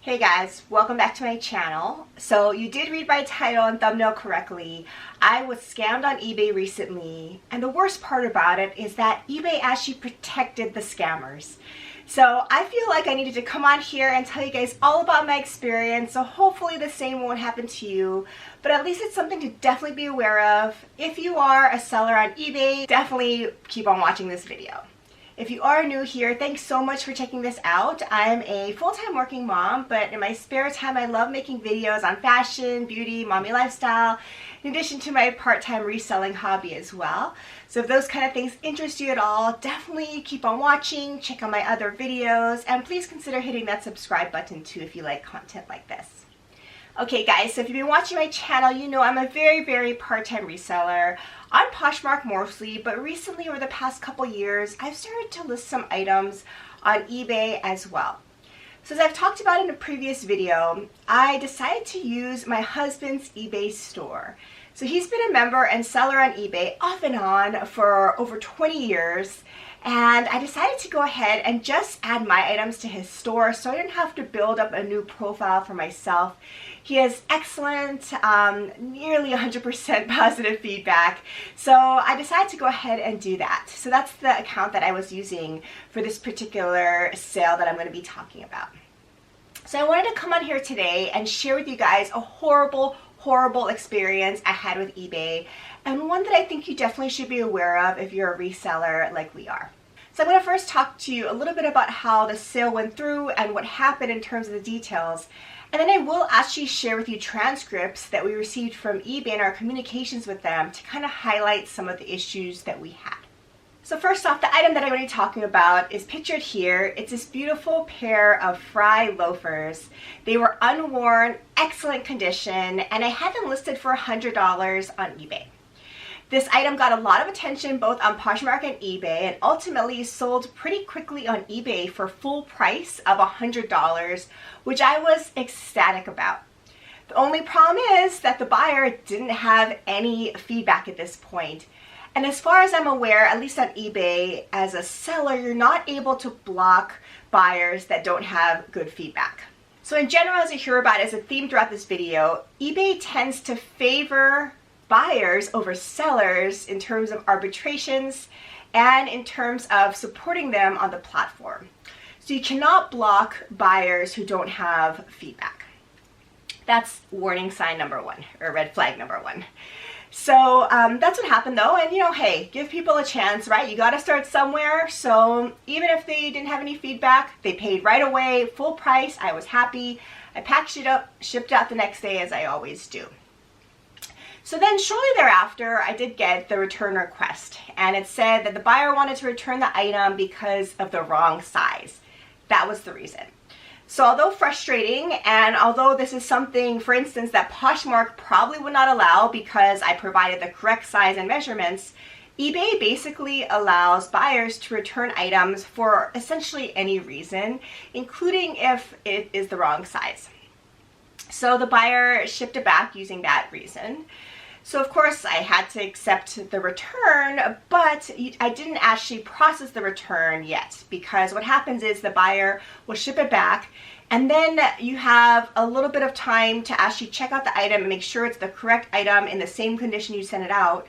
Hey guys, welcome back to my channel. So you did read my title and thumbnail correctly. I was scammed on eBay recently, and the worst part about it is that eBay actually protected the scammers. So I feel like I needed to come on here and tell you guys all about my experience, so hopefully the same won't happen to you, but at least it's something to definitely be aware of. If you are a seller on eBay, definitely keep on watching this video. If you are new here, thanks so much for checking this out. I'm a full-time working mom, but in my spare time I love making videos on fashion, beauty, mommy lifestyle, in addition to my part-time reselling hobby as well. So if those kind of things interest you at all, definitely keep on watching, check out my other videos, and please consider hitting that subscribe button too if you like content like this. Okay guys, so if you've been watching my channel, you know I'm a very part-time reseller on Poshmark mostly, but recently over the past couple years, I've started to list some items on eBay as well. So as I've talked about in a previous video, I decided to use my husband's eBay store. So he's been a member and seller on eBay off and on for over 20 years. And I decided to go ahead and just add my items to his store so I didn't have to build up a new profile for myself. He has excellent, nearly 100% positive feedback. So I decided to go ahead and do that. So that's the account that I was using for this particular sale that I'm going to be talking about. So I wanted to come on here today and share with you guys a horrible experience I had with eBay, and one that I think you definitely should be aware of if you're a reseller like we are. So I'm going to first talk to you a little bit about how the sale went through and what happened in terms of the details, and then I will actually share with you transcripts that we received from eBay and our communications with them to kind of highlight some of the issues that we had. So first off, the item that I'm going to be talking about is pictured here. It's this beautiful pair of Fry loafers. They were unworn, excellent condition, and I had them listed for $100 on eBay. This item got a lot of attention both on Poshmark and eBay, and ultimately sold pretty quickly on eBay for full price of $100, which I was ecstatic about. The only problem is that the buyer didn't have any feedback at this point. And as far as I'm aware, at least on eBay, as a seller, you're not able to block buyers that don't have good feedback. So in general, as you hear about as a theme throughout this video, eBay tends to favor buyers over sellers in terms of arbitrations and in terms of supporting them on the platform. So you cannot block buyers who don't have feedback. That's warning sign number one, or red flag number one. So that's what happened though, and you know, hey, give people a chance, right? You got to start somewhere. So even if they didn't have any feedback, they paid right away, full price. I was happy. I packaged it up, shipped out the next day as I always do. So then shortly thereafter, I did get the return request, and it said that the buyer wanted to return the item because of the wrong size. That was the reason. So although frustrating, and although this is something, for instance, that Poshmark probably would not allow because I provided the correct size and measurements, eBay basically allows buyers to return items for essentially any reason, including if it is the wrong size. So the buyer shipped it back using that reason. So of course I had to accept the return, but I didn't actually process the return yet, because what happens is the buyer will ship it back, and then you have a little bit of time to actually check out the item and make sure it's the correct item in the same condition you sent it out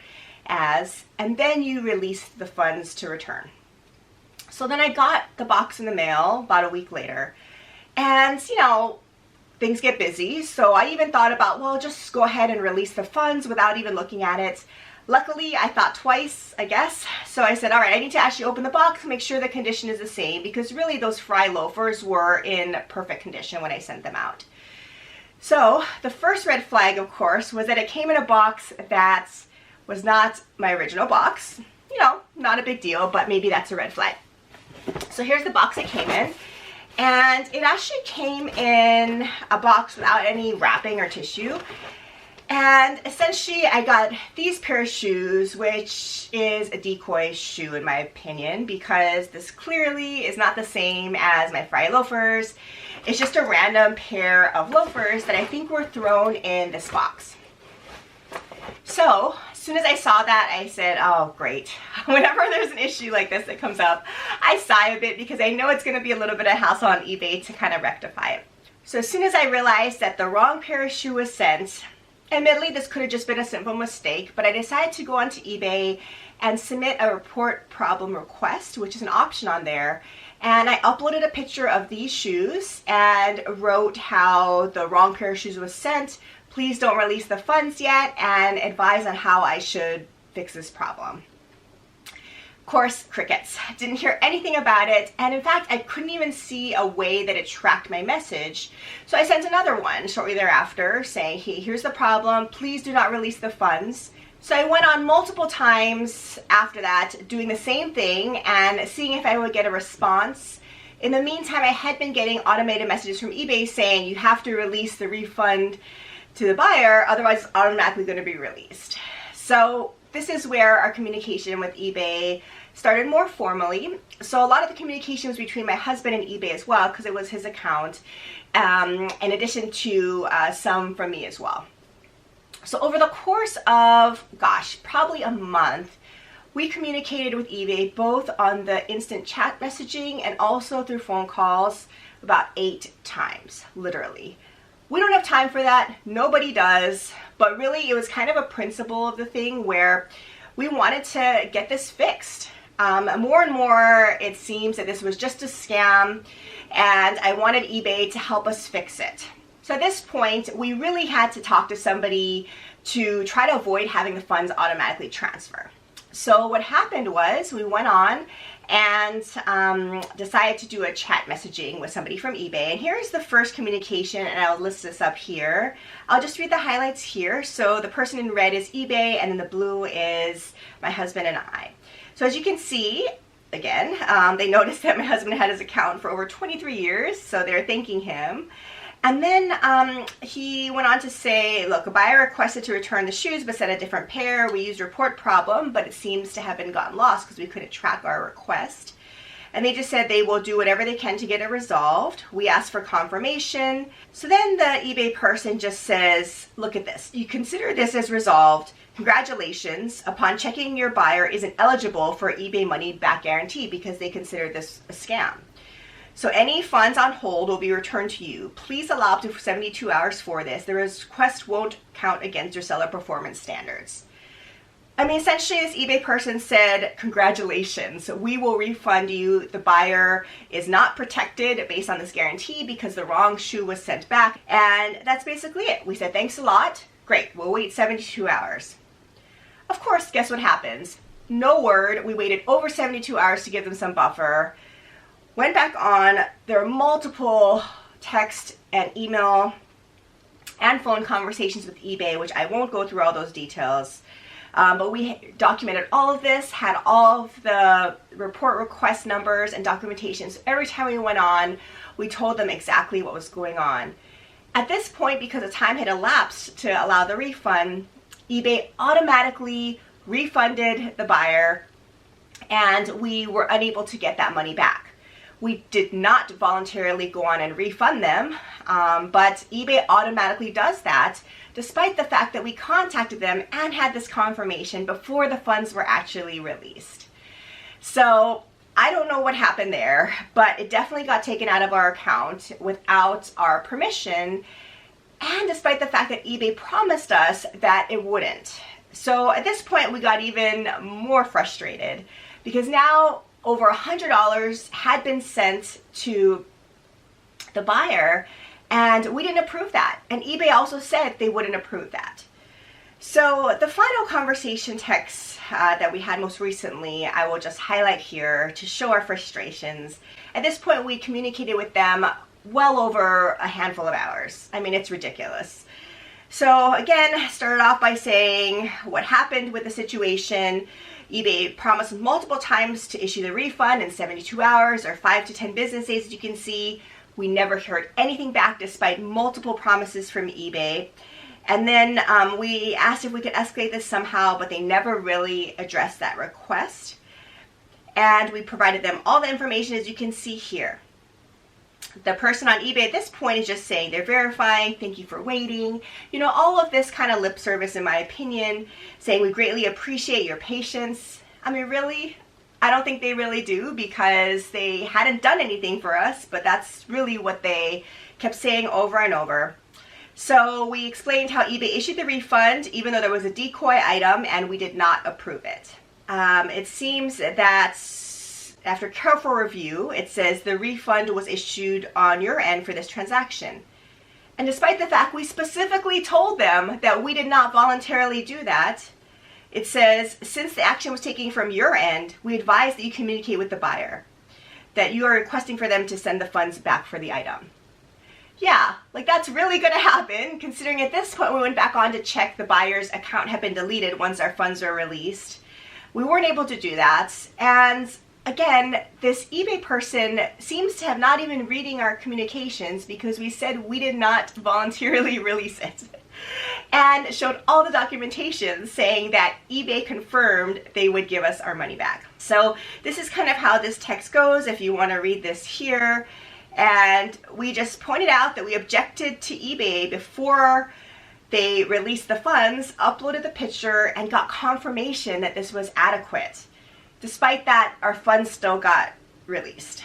as, and then you release the funds to return. So then I got the box in the mail about a week later, and you know, things get busy, so I even thought about, well, just go ahead and release the funds without even looking at it. Luckily, I thought twice, I guess. So I said, all right, I need to actually open the box, make sure the condition is the same, because really those Fry loafers were in perfect condition when I sent them out. So the first red flag, of course, was that it came in a box that was not my original box. You know, not a big deal, but maybe that's a red flag. So here's the box it came in. And it actually came in a box without any wrapping or tissue. And essentially I got these pair of shoes, which is a decoy shoe in my opinion, because this clearly is not the same as my Fry loafers. It's just a random pair of loafers that I think were thrown in this box. So as soon as I saw that, I said, oh great. Whenever there's an issue like this that comes up, I sigh a bit because I know it's going to be a little bit of hassle on eBay to kind of rectify it. So as soon as I realized that the wrong pair of shoe was sent, admittedly this could have just been a simple mistake, but I decided to go onto eBay and submit a report problem request, which is an option on there. And I uploaded a picture of these shoes and wrote how the wrong pair of shoes was sent. Please don't release the funds yet, and advise on how I should fix this problem. Of course, crickets. Didn't hear anything about it, and in fact, I couldn't even see a way that it tracked my message. So I sent another one shortly thereafter saying, hey, here's the problem. Please do not release the funds. So I went on multiple times after that, doing the same thing and seeing if I would get a response. In the meantime, I had been getting automated messages from eBay saying you have to release the refund to the buyer, otherwise it's automatically going to be released. So this is where our communication with eBay started more formally. So a lot of the communication was between my husband and eBay as well, because it was his account, in addition to some from me as well. So over the course of, probably a month, we communicated with eBay both on the instant chat messaging and also through phone calls about 8 times, literally. We don't have time for that, nobody does, but really it was kind of a principle of the thing where we wanted to get this fixed. More and more it seems that this was just a scam, and I wanted eBay to help us fix it. So at this point, we really had to talk to somebody to try to avoid having the funds automatically transfer. So what happened was we went on and decided to do a chat messaging with somebody from eBay. And here's the first communication, and I'll list this up here. I'll just read the highlights here. So the person in red is eBay, and then the blue is my husband and I. So as you can see, again, they noticed that my husband had his account for over 23 years, so they're thanking him. And then he went on to say, look, a buyer requested to return the shoes but sent a different pair. We used report problem, but it seems to have been gotten lost because we couldn't track our request. And they just said they will do whatever they can to get it resolved. We asked for confirmation. So then the eBay person just says, look at this. You consider this as resolved. Congratulations. Upon checking, your buyer isn't eligible for eBay money back guarantee because they consider this a scam. So any funds on hold will be returned to you. Please allow up to 72 hours for this. The request won't count against your seller performance standards. I mean, essentially this eBay person said, congratulations, we will refund you. The buyer is not protected based on this guarantee because the wrong shoe was sent back. And that's basically it. We said, thanks a lot. Great, we'll wait 72 hours. Of course, guess what happens? No word. We waited over 72 hours to give them some buffer. Went back on, there are multiple text and email and phone conversations with eBay, which I won't go through all those details. But we documented all of this, had all of the report request numbers and documentation. So every time we went on, we told them exactly what was going on. At this point, because the time had elapsed to allow the refund, eBay automatically refunded the buyer, and we were unable to get that money back. We did not voluntarily go on and refund them, but eBay automatically does that, despite the fact that we contacted them and had this confirmation before the funds were actually released. So I don't know what happened there, but it definitely got taken out of our account without our permission, and despite the fact that eBay promised us that it wouldn't. So at this point, we got even more frustrated because now over $100 had been sent to the buyer, and we didn't approve that. And eBay also said they wouldn't approve that. So the final conversation text that we had most recently, I will just highlight here to show our frustrations. At this point, we communicated with them well over a handful of hours. I mean, it's ridiculous. So again, started off by saying what happened with the situation. eBay promised multiple times to issue the refund in 72 hours or 5 to 10 business days, as you can see. We never heard anything back despite multiple promises from eBay. And then we asked if we could escalate this somehow, but they never really addressed that request. And we provided them all the information, as you can see here. The person on eBay at this point is just saying they're verifying, thank you for waiting. You know, all of this kind of lip service, in my opinion, saying we greatly appreciate your patience. I mean, really? I don't think they really do, because they hadn't done anything for us, but that's really what they kept saying over and over. So we explained how eBay issued the refund even though there was a decoy item and we did not approve it. It seems that after careful review, it says the refund was issued on your end for this transaction. And despite the fact we specifically told them that we did not voluntarily do that, it says, since the action was taken from your end, we advise that you communicate with the buyer, that you are requesting for them to send the funds back for the item. Yeah, like that's really going to happen, considering at this point we went back on to check the buyer's account had been deleted once our funds were released. We weren't able to do that, and again, this eBay person seems to have not even reading our communications, because we said we did not voluntarily release it, and showed all the documentation saying that eBay confirmed they would give us our money back. So this is kind of how this text goes if you want to read this here. And we just pointed out that we objected to eBay before they released the funds, uploaded the picture, and got confirmation that this was adequate. Despite that, our funds still got released.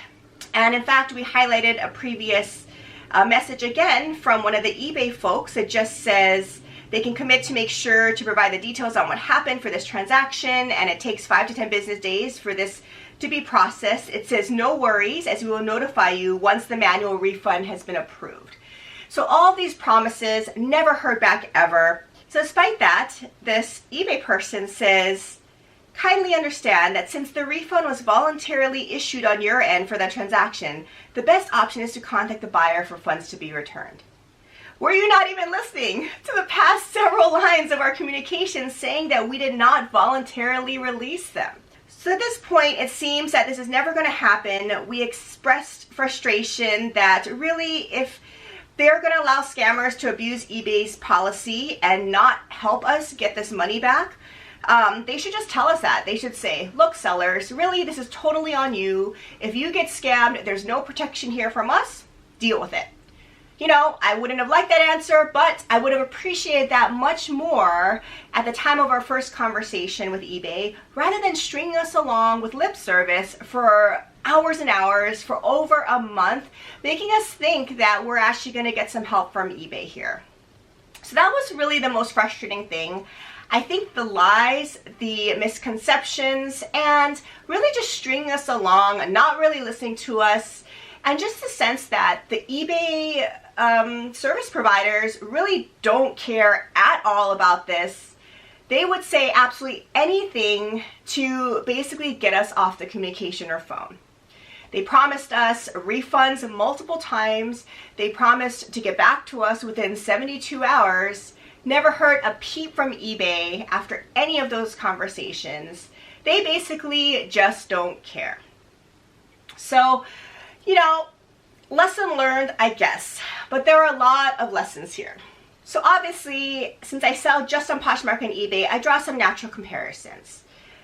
And in fact, we highlighted a previous message again from one of the eBay folks that just says they can commit to make sure to provide the details on what happened for this transaction, and it takes 5 to 10 business days for this to be processed. It says no worries, as we will notify you once the manual refund has been approved. So all of these promises, never heard back ever. So despite that, this eBay person says, kindly understand that since the refund was voluntarily issued on your end for that transaction, the best option is to contact the buyer for funds to be returned. Were you not even listening to the past several lines of our communication saying that we did not voluntarily release them? So at this point, it seems that this is never going to happen. We expressed frustration that really, if they're going to allow scammers to abuse eBay's policy and not help us get this money back, they should just tell us that. They should say, look, sellers, really, this is totally on you. If you get scammed, there's no protection here from us. Deal with it. You know, I wouldn't have liked that answer, but I would have appreciated that much more at the time of our first conversation with eBay, rather than stringing us along with lip service for hours and hours for over a month, making us think that we're actually going to get some help from eBay here. So that was really the most frustrating thing. I think the lies, the misconceptions, and really just stringing us along, not really listening to us, and just the sense that the eBay service providers really don't care at all about this. They would say absolutely anything to basically get us off the communication or phone. They promised us refunds multiple times. They promised to get back to us within 72 hours. Never heard a peep from eBay after any of those conversations. They basically just don't care. So, you know, lesson learned, I guess, but there are a lot of lessons here. So obviously, since I sell just on Poshmark and eBay, I draw some natural comparisons.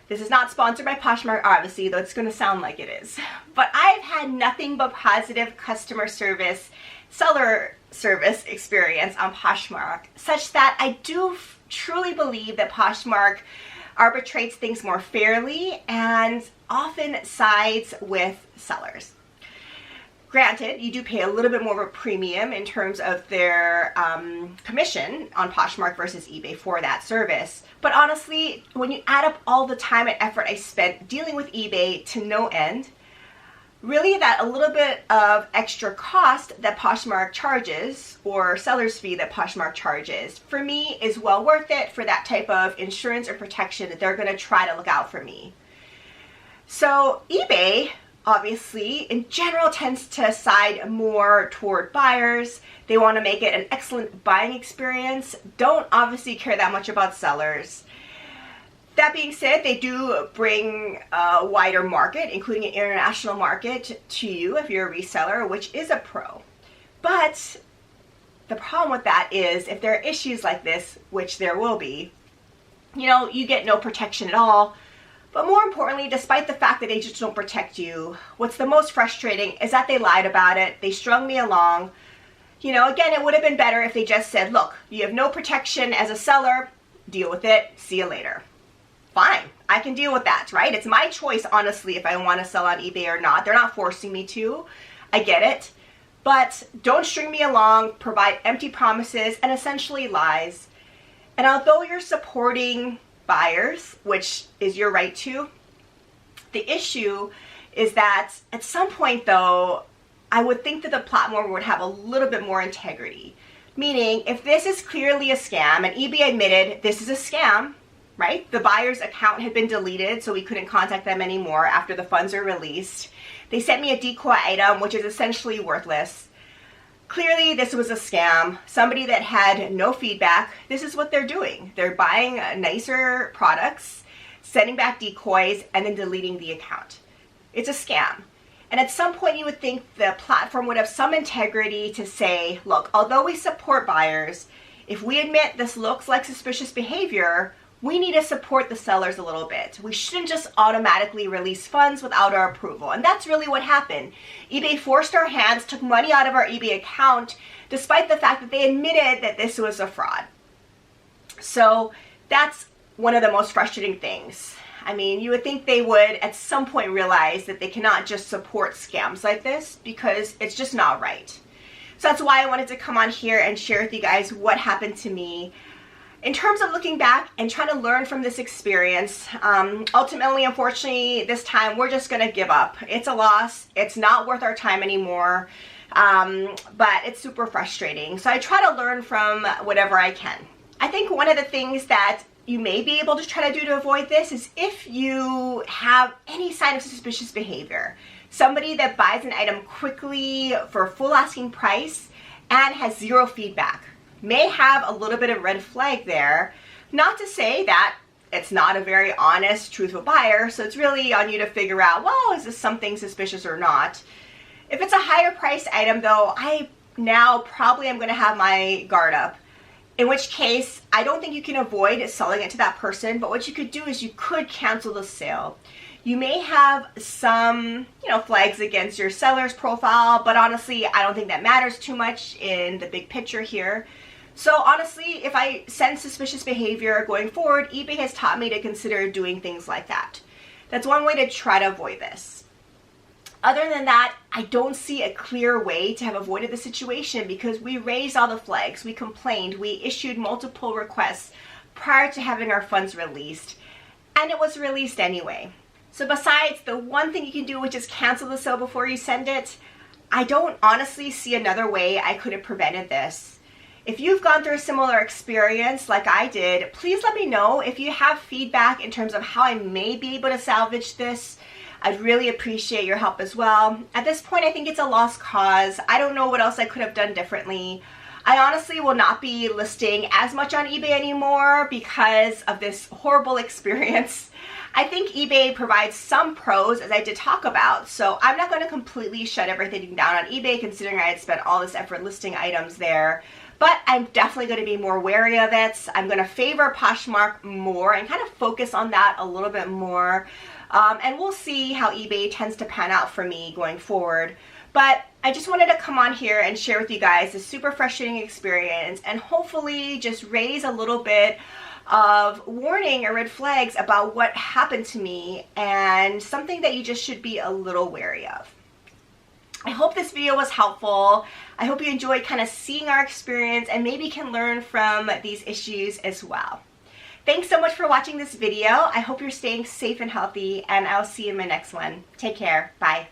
This is not sponsored by Poshmark, obviously, though it's going to sound like it is. But I've had nothing but positive customer service, seller service experience on Poshmark, such that I do truly believe that Poshmark arbitrates things more fairly and often sides with sellers. Granted, you do pay a little bit more of a premium in terms of their commission on Poshmark versus eBay for that service. But honestly, when you add up all the time and effort I spent dealing with eBay to no end, really that a little bit of extra cost that Poshmark charges, or seller's fee that Poshmark charges, for me is well worth it for that type of insurance or protection that they're going to try to look out for me. So eBay, obviously, in general, tends to side more toward buyers. They want to make it an excellent buying experience. Don't obviously care that much about sellers. That being said, they do bring a wider market, including an international market, to you if you're a reseller, which is a pro. But the problem with that is if there are issues like this, which there will be, you know, you get no protection at all. But more importantly, despite the fact that they just don't protect you, what's the most frustrating is that they lied about it. They strung me along. You know, again, it would have been better if they just said, look, you have no protection as a seller, deal with it, see you later. Fine, I can deal with that, right? It's my choice, honestly, if I want to sell on eBay or not. They're not forcing me to. I get it. But don't string me along, provide empty promises, and essentially lies. And although you're supporting buyers, which is your right to, the issue is that at some point, though, I would think that the platform would have a little bit more integrity. Meaning, if this is clearly a scam, and eBay admitted this is a scam, right? The buyer's account had been deleted, so we couldn't contact them anymore after the funds are released. They sent me a decoy item, which is essentially worthless. Clearly, this was a scam. Somebody that had no feedback. This is what they're doing. They're buying nicer products, sending back decoys, and then deleting the account. It's a scam. And at some point, you would think the platform would have some integrity to say, look, although we support buyers, if we admit this looks like suspicious behavior, we need to support the sellers a little bit. We shouldn't just automatically release funds without our approval. And that's really what happened. eBay forced our hands, took money out of our eBay account, despite the fact that they admitted that this was a fraud. So that's one of the most frustrating things. I mean, you would think they would at some point realize that they cannot just support scams like this because it's just not right. So that's why I wanted to come on here and share with you guys what happened to me. In terms of looking back and trying to learn from this experience, ultimately, unfortunately, this time we're just going to give up. It's a loss. It's not worth our time anymore, but it's super frustrating. So I try to learn from whatever I can. I think one of the things that you may be able to try to do to avoid this is if you have any sign of suspicious behavior. Somebody that buys an item quickly for full asking price and has zero feedback may have a little bit of red flag there. Not to say that it's not a very honest, truthful buyer, so it's really on you to figure out, well, is this something suspicious or not? If it's a higher price item, though, I now probably am going to have my guard up. In which case, I don't think you can avoid selling it to that person, but what you could do is you could cancel the sale. You may have some, flags against your seller's profile, but honestly, I don't think that matters too much in the big picture here. So honestly, if I sense suspicious behavior going forward, eBay has taught me to consider doing things like that. That's one way to try to avoid this. Other than that, I don't see a clear way to have avoided the situation because we raised all the flags, we complained, we issued multiple requests prior to having our funds released, and it was released anyway. So besides the one thing you can do, which is cancel the sale before you send it, I don't honestly see another way I could have prevented this. If you've gone through a similar experience like I did, please let me know if you have feedback in terms of how I may be able to salvage this. I'd really appreciate your help as well. At this point, I think it's a lost cause. I don't know what else I could have done differently. I honestly will not be listing as much on eBay anymore because of this horrible experience. I think eBay provides some pros, as I did talk about, so I'm not going to completely shut everything down on eBay considering I had spent all this effort listing items there. But I'm definitely going to be more wary of it. I'm going to favor Poshmark more and kind of focus on that a little bit more. And we'll see how eBay tends to pan out for me going forward. But I just wanted to come on here and share with you guys this super frustrating experience and hopefully just raise a little bit of warning or red flags about what happened to me and something that you just should be a little wary of. I hope this video was helpful. I hope you enjoyed kind of seeing our experience and maybe can learn from these issues as well. Thanks so much for watching this video. I hope you're staying safe and healthy, and I'll see you in my next one. Take care. Bye.